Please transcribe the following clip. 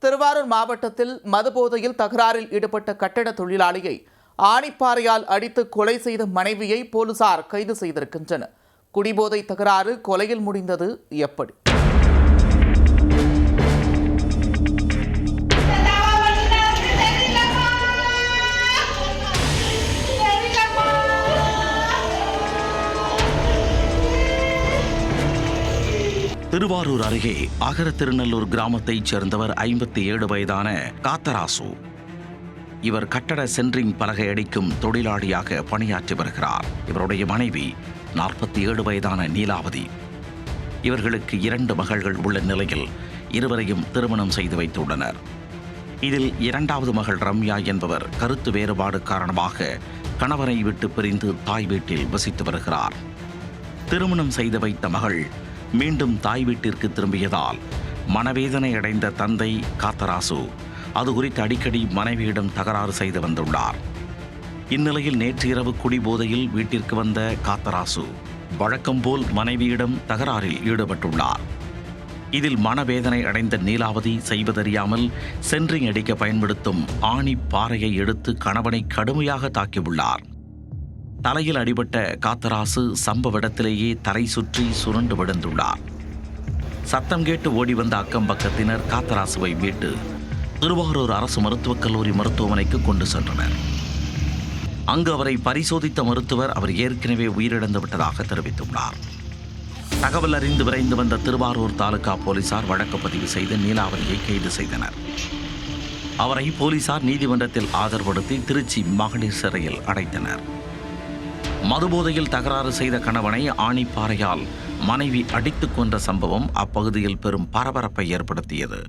திருவாரூர் மாவட்டத்தில் மதுபோதையில் தகராறில் ஈடுபட்ட கட்டட தொழிலாளியை ஆணிப்பாறையால் அடித்து கொலை செய்த மனைவியை போலீசார் கைது செய்திருக்கின்றனர். குடிபோதை தகராறு கொலையில் முடிந்தது எப்படி? திருவாரூர் அருகே அகரத்திருநல்லூர் கிராமத்தைச் சேர்ந்தவர் 57 வயதான காத்தராசு. இவர் கட்டட சென்ட்ரிங் பலகை அடிக்கும் தொழிலாளியாக பணியாற்றி வருகிறார். இவருடைய மனைவி 47 வயதான நீலாவதி. இவர்களுக்கு 2 மகள்கள் உள்ள நிலையில் இருவரையும் திருமணம் செய்து வைத்துள்ளனர். இதில் 2வது மகள் ரம்யா என்பவர் கருத்து வேறுபாடு காரணமாக கணவரை விட்டு பிரிந்து தாய் வீட்டில் வசித்து வருகிறார். திருமணம் செய்து வைத்த மகள் மீண்டும் தாய் வீட்டிற்கு திரும்பியதால் மனவேதனை அடைந்த தந்தை காத்தராசு அது குறித்து அடிக்கடி மனைவியிடம் தகராறு செய்து வந்துள்ளார். இந்நிலையில் நேற்று இரவு குடிபோதையில் வீட்டிற்கு வந்த காத்தராசு வழக்கம்போல் மனைவியிடம் தகராறில் ஈடுபட்டுள்ளார். இதில் மனவேதனை அடைந்த நீலாவதி செய்வதறியாமல் சென்ட்ரிங் அடிக்க பயன்படுத்தும் ஆணி பாறையை எடுத்து கணவனை கடுமையாக தாக்கியுள்ளார். தலையில் அடிபட்ட காத்தராசு சம்பவ இடத்திலேயே தரை சுற்றி சுருண்டு விழுந்துள்ளார். சத்தம் கேட்டு ஓடி வந்த அக்கம் பக்கத்தினர் காத்தராசுவை மீட்டு திருவாரூர் அரசு மருத்துவக் கல்லூரி மருத்துவமனைக்கு கொண்டு சென்றனர். அங்கு அவரை பரிசோதித்த மருத்துவர் அவர் ஏற்கனவே உயிரிழந்து விட்டதாக தெரிவித்துள்ளார். தகவல் அறிந்து விரைந்து வந்த திருவாரூர் தாலுகா போலீசார் வழக்கு பதிவு செய்து நீலாவதியை கைது செய்தனர். அவரை போலீசார் நீதிமன்றத்தில் ஆஜர்படுத்தி திருச்சி மகளிர் சிறையில் அடைத்தனர். மதுபோதையில் தகராறு செய்த கணவனை ஆணிப்பாறையால் மனைவி அடித்துக் கொன்ற சம்பவம் அப்பகுதியில் பெரும் பரபரப்பை ஏற்படுத்தியது.